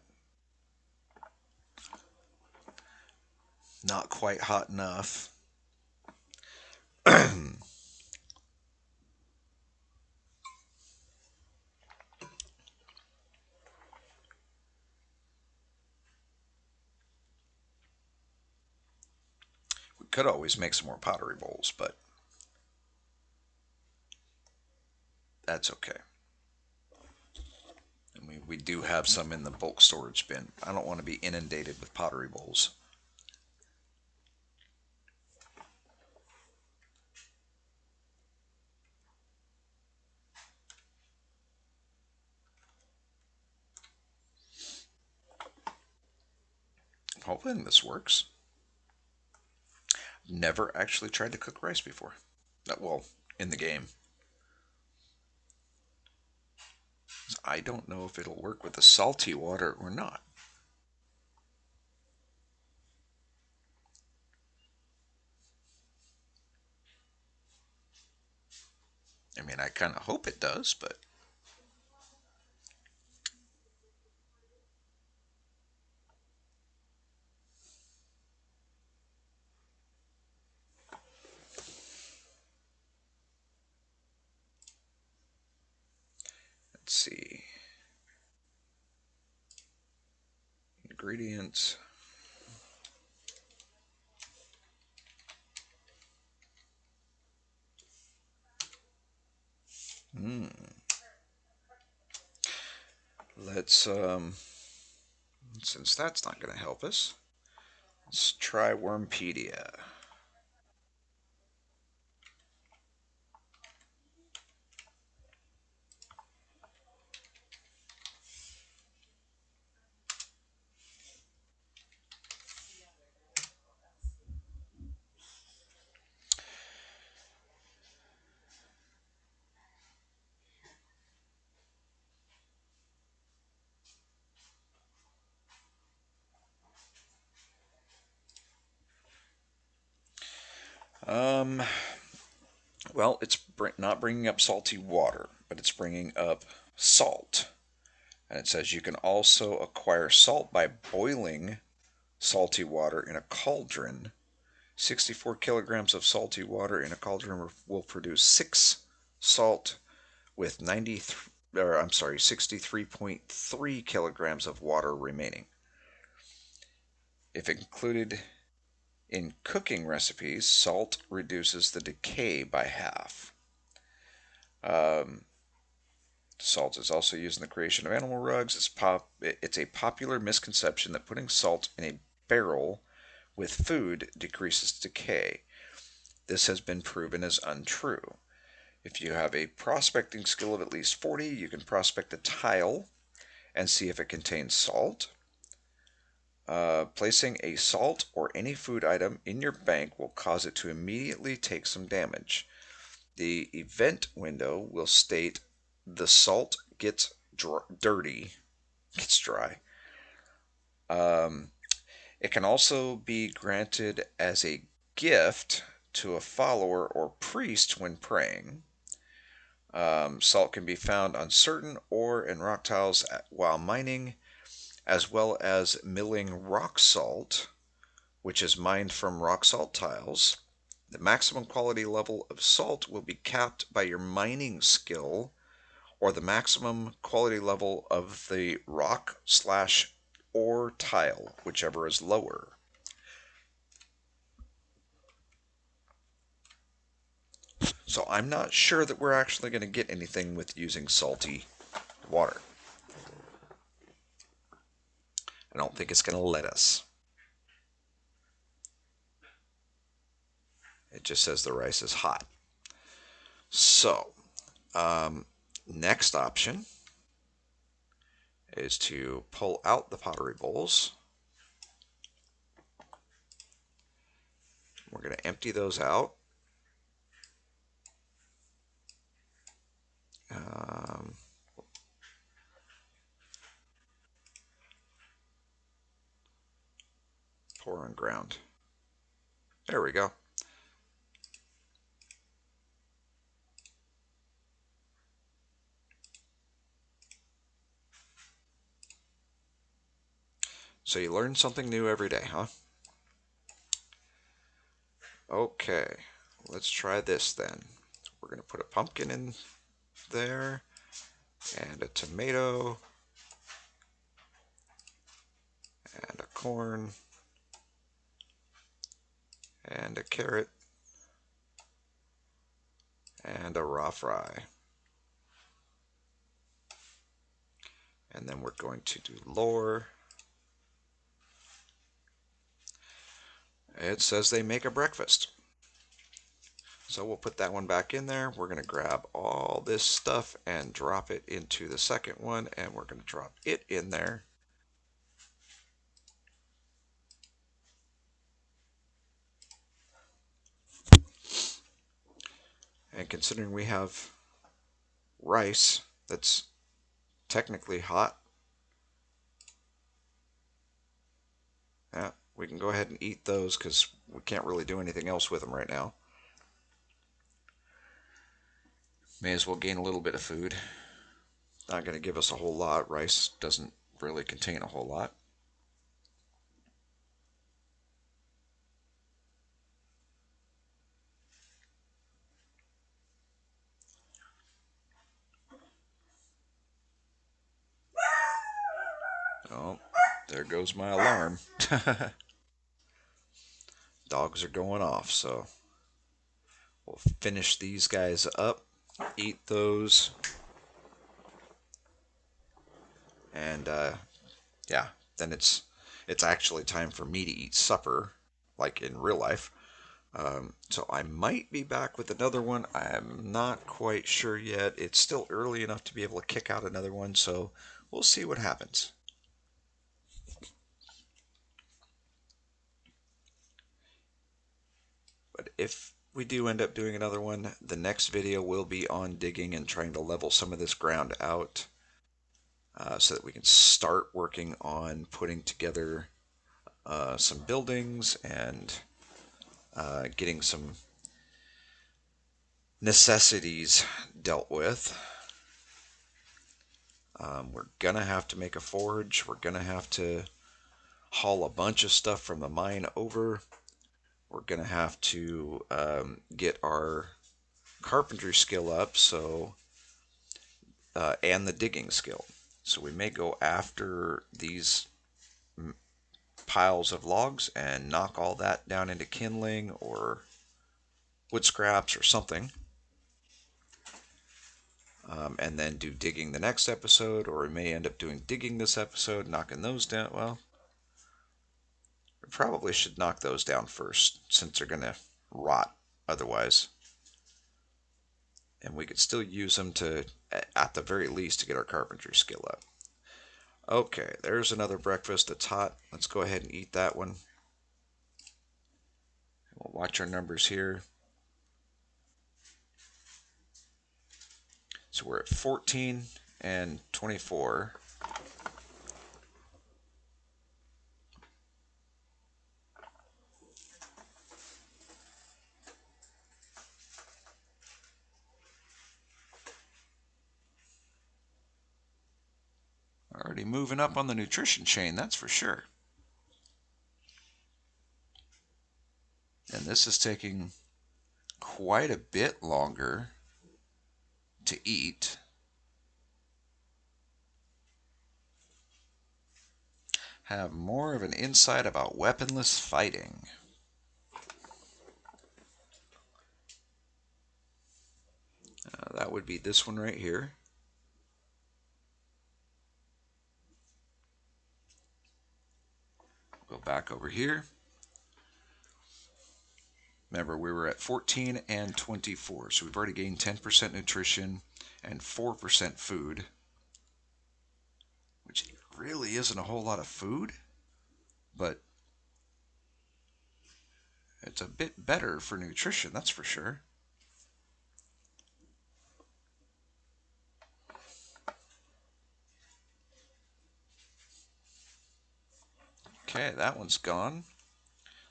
quite hot enough. We could always make some more pottery bowls, but that's okay. And we do have some in the bulk storage bin. I don't want to be inundated with pottery bowls. Hopefully this works. Never actually tried to cook rice before. Well, in the game. I don't know if it'll work with the salty water or not. I mean, I kind of hope it does, but let's see. Ingredients. Let's, since that's not going to help us, let's try Wurmpedia. Um, well, it's not bringing up salty water, but it's bringing up salt. And it says you can also acquire salt by boiling salty water in a cauldron. 64 kilograms of salty water in a cauldron will produce 6 salt with 63.3 kilograms of water remaining. If included in cooking recipes, salt reduces the decay by half. Um, Salt is also used in the creation of animal rugs. It's a popular misconception that putting salt in a barrel with food decreases decay. This has been proven as untrue. If you have a prospecting skill of at least 40, you can prospect a tile and see if it contains salt. Placing a salt or any food item in your bank will cause it to immediately take some damage. The event window will state the salt gets gets dry. Um, it can also be granted as a gift to a follower or priest when praying. Salt can be found on certain ore and rock tiles while mining, as well as milling rock salt, which is mined from rock salt tiles. The maximum quality level of salt will be capped by your mining skill or the maximum quality level of the rock slash ore tile, whichever is lower. So I'm not sure that we're actually going to get anything with using salty water. I don't think it's going to let us. It just says the rice is hot. So, um, next option is to pull out the pottery bowls. We're going to empty those out. Um, Pour on ground. There we go. So you learn something new every day, huh? Okay, let's try this then. We're going to put a pumpkin in there, and a tomato, and a corn, and a carrot, and a raw fry. And then we're going to do lore. It says they make a breakfast. So we'll put that one back in there. We're going to grab all this stuff and drop it into the second one, and we're going to drop it in there. And considering we have rice that's technically hot, yeah, we can go ahead and eat those because we can't really do anything else with them right now. May as well gain a little bit of food. Not going to give us a whole lot. Rice doesn't really contain a whole lot. Oh, there goes my alarm. Dogs are going off, so we'll finish these guys up, eat those, and yeah, then it's actually time for me to eat supper, like in real life. So I might be back with another one. I'm not quite sure yet. It's still early enough to be able to kick out another one, so we'll see what happens. But if we do end up doing another one, the next video will be on digging and trying to level some of this ground out so that we can start working on putting together some buildings and getting some necessities dealt with. We're gonna have to make a forge. We're gonna have to haul a bunch of stuff from the mine over. We're gonna have to get our carpentry skill up, and the digging skill. So we may go after these piles of logs and knock all that down into kindling or wood scraps or something, and then do digging the next episode, or we may end up doing digging this episode, knocking those down. Well, we probably should knock those down first since they're going to rot otherwise. And we could still use them to, at the very least, to get our carpentry skill up. Okay, there's another breakfast that's hot. Let's go ahead and eat that one. We'll watch our numbers here. So we're at 14 and 24. Already moving up on the nutrition chain, that's for sure. And this is taking quite a bit longer to eat. Have more of an insight about weaponless fighting. That would be this one right here. Go back over here. Remember, we were at 14 and 24, so we've already gained 10% nutrition and 4% food, which really isn't a whole lot of food, but it's a bit better for nutrition, that's for sure. Okay, that one's gone.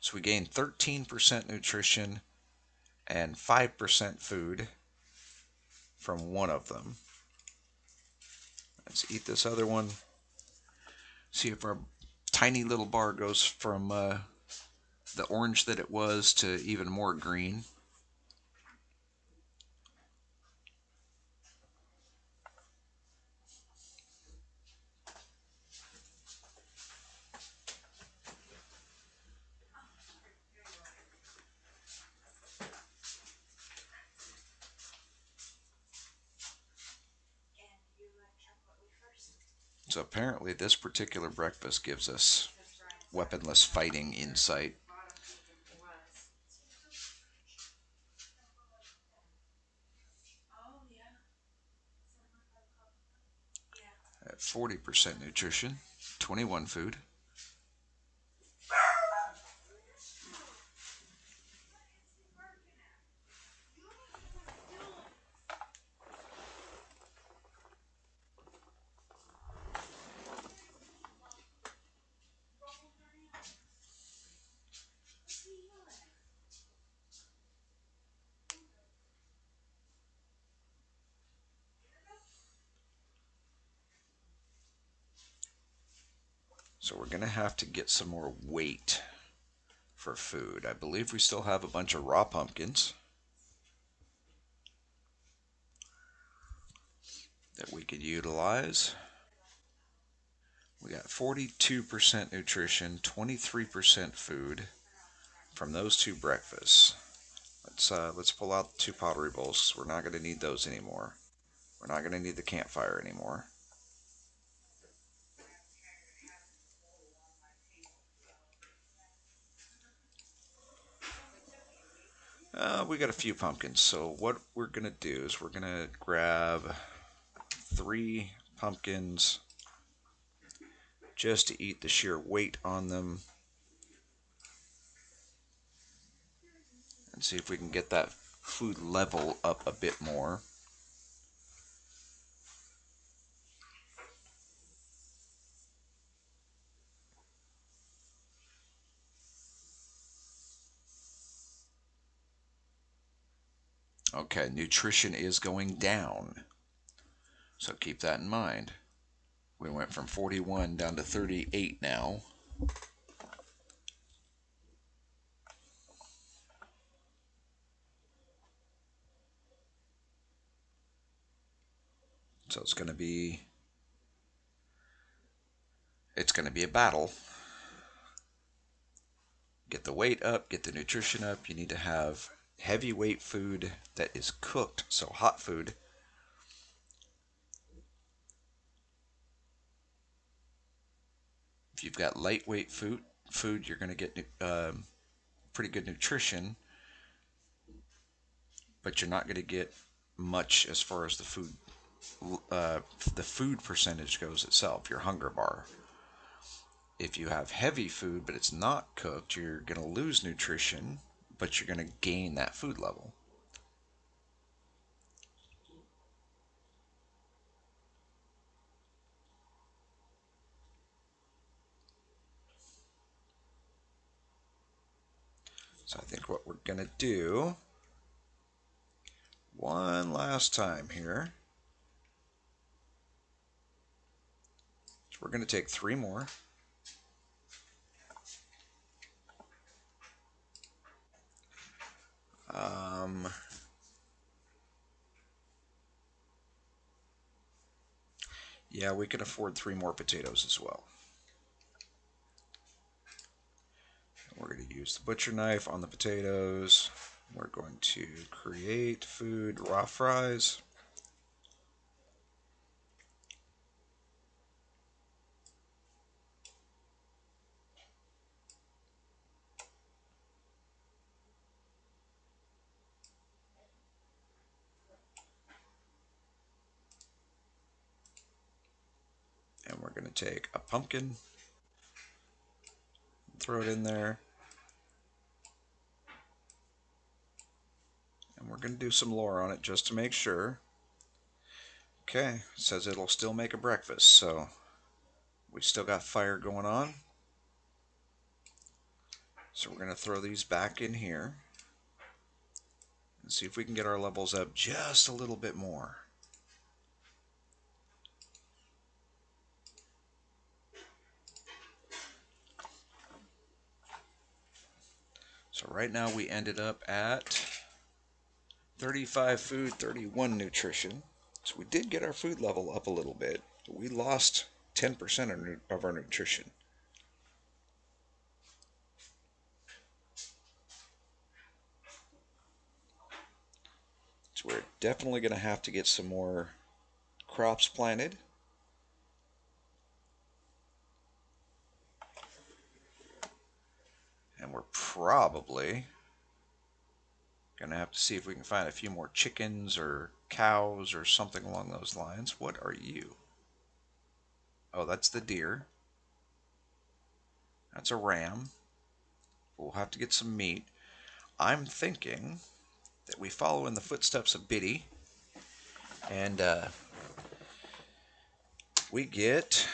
So we gained 13% nutrition and 5% food from one of them. Let's eat this other one. See if our tiny little bar goes from the orange that it was to even more green. So apparently this particular breakfast gives us weaponless fighting insight. At 40% nutrition, 21 food. So we're going to have to get some more weight for food. I believe we still have a bunch of raw pumpkins that we could utilize. We got 42% nutrition, 23% food from those two breakfasts. Let's pull out the two pottery bowls. We're not going to need those anymore. We're not going to need the campfire anymore. We got a few pumpkins, so what we're going to do is we're going to grab 3 pumpkins just to eat the sheer weight on them and see if we can get that food level up a bit more. Okay, nutrition is going down. So keep that in mind. We went from 41 down to 38 now. So it's going to be a battle. Get the weight up, get the nutrition up. You need to have heavyweight food that is cooked, so hot food. If you've got lightweight food, you're going to get pretty good nutrition, but you're not going to get much as far as uh, the food percentage goes itself. Your hunger bar. If you have heavy food but it's not cooked, you're going to lose nutrition, but you're going to gain that food level. So I think what we're going to do one last time here. So we're going to take 3 more. Um, yeah, we can afford 3 more potatoes as well. We're going to use the butcher knife on the potatoes. We're going to create food raw fries. And we're going to take a pumpkin, throw it in there. And we're going to do some lore on it just to make sure. Okay, it says it'll still make a breakfast, so we still got fire going on. So we're going to throw these back in here and see if we can get our levels up just a little bit more. So right now we ended up at 35 food, 31 nutrition. So we did get our food level up a little bit, but we lost 10% of our nutrition. So we're definitely going to have to get some more crops planted. And we're probably going to have to see if we can find a few more chickens or cows or something along those lines. What are you? Oh, that's the deer. That's a ram. We'll have to get some meat. I'm thinking that we follow in the footsteps of Biddy and we get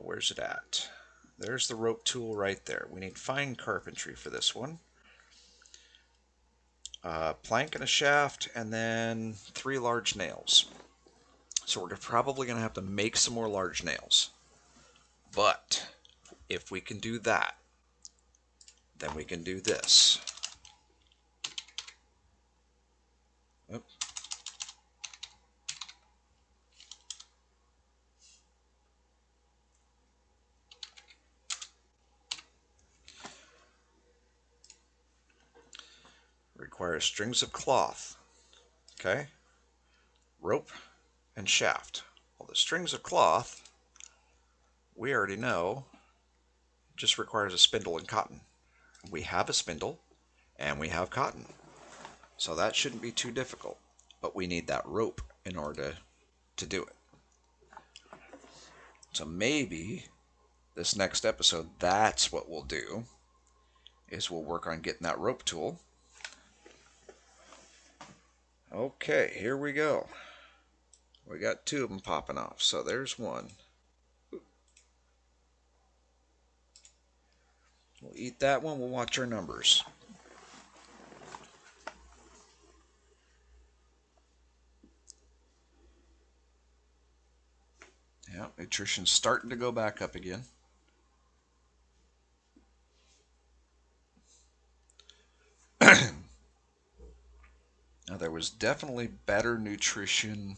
where's it at? There's the rope tool right there. We need fine carpentry for this one. Plank and a shaft, and then 3 large nails. So we're probably going to have to make some more large nails. But if we can do that, then we can do this. Oop. Requires strings of cloth. Okay? Rope and shaft. Well, the strings of cloth, we already know, just requires a spindle and cotton. We have a spindle and we have cotton. So that shouldn't be too difficult. But we need that rope in order to do it. So maybe this next episode, that's what we'll do, is we'll work on getting that rope tool. Okay, here we go. We got 2 of them popping off. So there's one. eat that one. We'll watch our numbers. Yeah, nutrition's starting to go back up again. Now, there was definitely better nutrition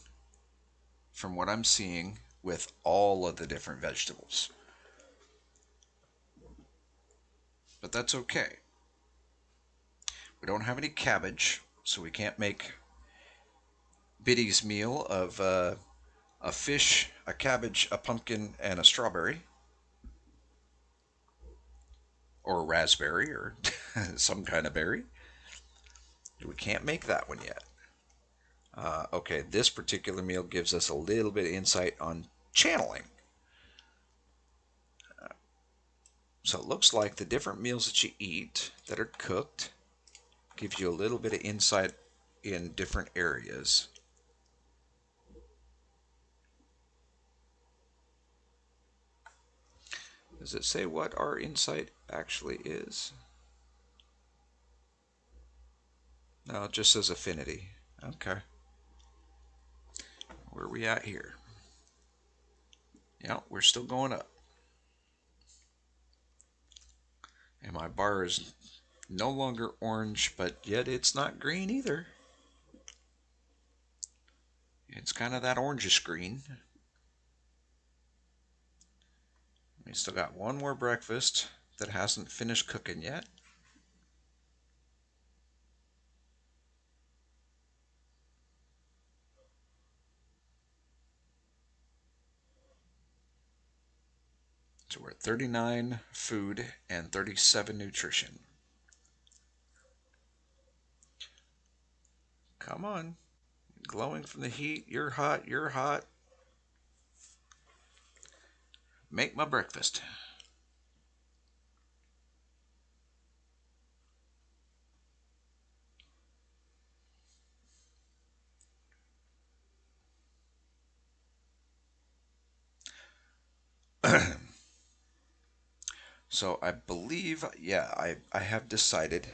from what I'm seeing with all of the different vegetables. But that's okay. We don't have any cabbage, so we can't make Biddy's meal of a fish, a cabbage, a pumpkin, and a strawberry, or a raspberry, or some kind of berry. We can't make that one yet. Okay, this particular meal gives us a little bit of insight on channeling. So it looks like the different meals that you eat that are cooked gives you a little bit of insight in different areas. Does it say what our insight actually is? No, it just says affinity. Okay. Where are we at here? Yeah, we're still going up. And my bar is no longer orange, but yet it's not green either. It's kind of that orangish green. We still got one more breakfast that hasn't finished cooking yet. So we're at 39 food and 37 nutrition. Come on. Glowing from the heat. You're hot. You're hot. Make my breakfast. So I believe, yeah, I have decided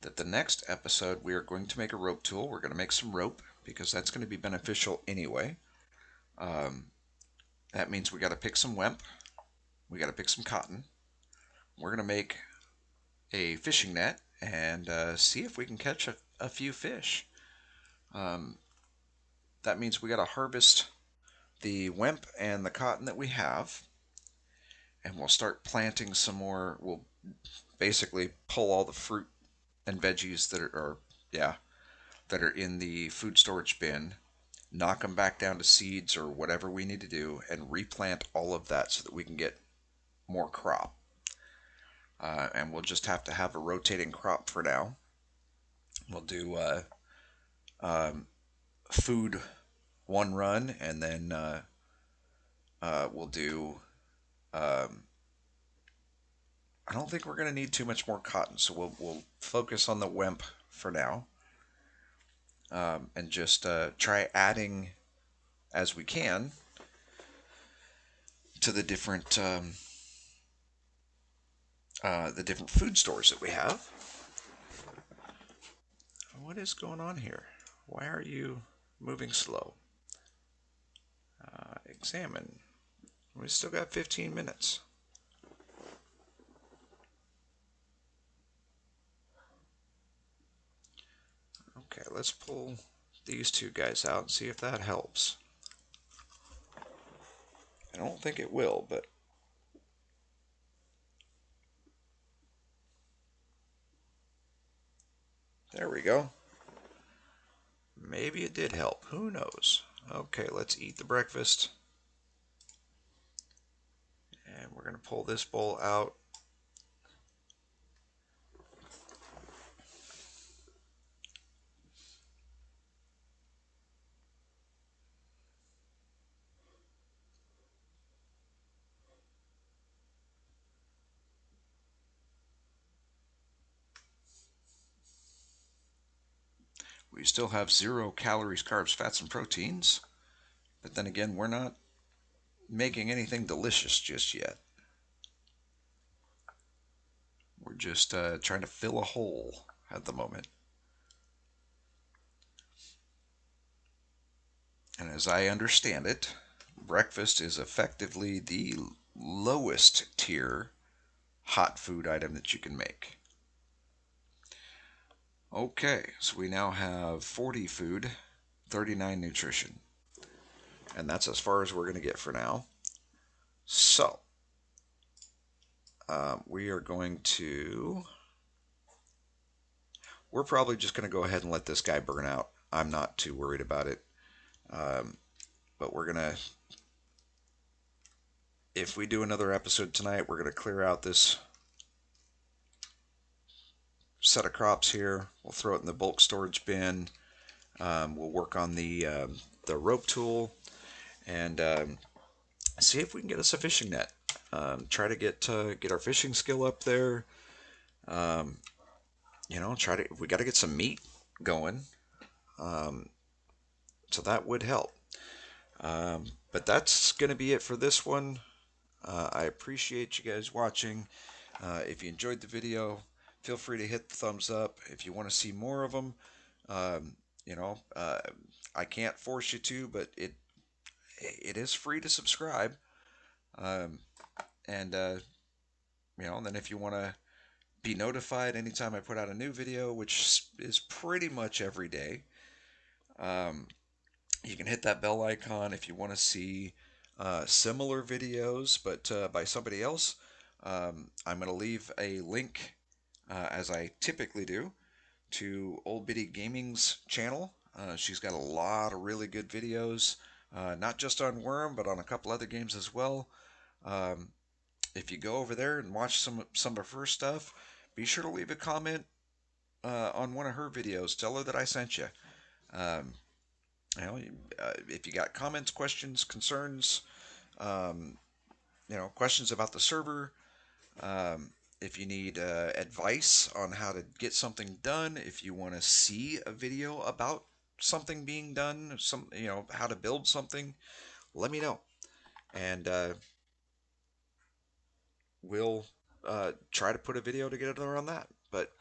that the next episode we are going to make a rope tool. We're going to make some rope because that's going to be beneficial anyway. Um, that means we got to pick some wemp. We got to pick some cotton. We're going to make a fishing net and see if we can catch a few fish. Um, that means we got to harvest the wemp and the cotton that we have, and we'll start planting some more. We'll basically pull all the fruit and veggies that are yeah, that are in the food storage bin, knock them back down to seeds or whatever we need to do, and replant all of that so that we can get more crop. And we'll just have to have a rotating crop for now. We'll do um, food one run, and then we'll do. Um, I don't think we're going to need too much more cotton, so we'll focus on the wemp for now, and just try adding as we can to the different food stores that we have. What is going on here? Why are you moving slow? Examine. We still got 15 minutes. Okay, let's pull these two guys out and see if that helps. I don't think it will, but there we go. Maybe it did help. Who knows? Okay, let's eat the breakfast. And we're going to pull this bowl out. We still have 0 calories, carbs, fats, and proteins. But then again, we're not making anything delicious just yet. We're just trying to fill a hole at the moment. And as I understand it, breakfast is effectively the lowest tier hot food item that you can make. Okay, so we now have 40 food, 39 nutrition. And that's as far as we're going to get for now. So, we are going to. We're probably just going to go ahead and let this guy burn out. I'm not too worried about it. Um, but we're going to. If we do another episode tonight, we're going to clear out this set of crops here. We'll throw it in the bulk storage bin. We'll work on the rope tool and see if we can get us a fishing net. Try to get our fishing skill up there. Um, try to we got to get some meat going. Um, so that would help. But that's going to be it for this one. I appreciate you guys watching. If you enjoyed the video, feel free to hit the thumbs up. If you want to see more of them, um, you know, uh, I can't force you to, but it is free to subscribe. Um, and then if you want to be notified anytime I put out a new video, which is pretty much every day, um, you can hit that bell icon if you want to see similar videos, but by somebody else. I'm going to leave a link, as I typically do, to Old Biddy Gaming's channel. She's got a lot of really good videos, not just on Wurm, but on a couple other games as well. Um, if you go over there and watch some of her stuff, be sure to leave a comment on one of her videos. Tell her that I sent you. Um, if you got comments, questions, concerns, um, questions about the server, um, if you need advice on how to get something done, if you want to see a video about something being done, how to build something, let me know, and we'll try to put a video together on that. But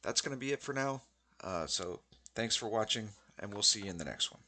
that's going to be it for now. So thanks for watching, and we'll see you in the next one.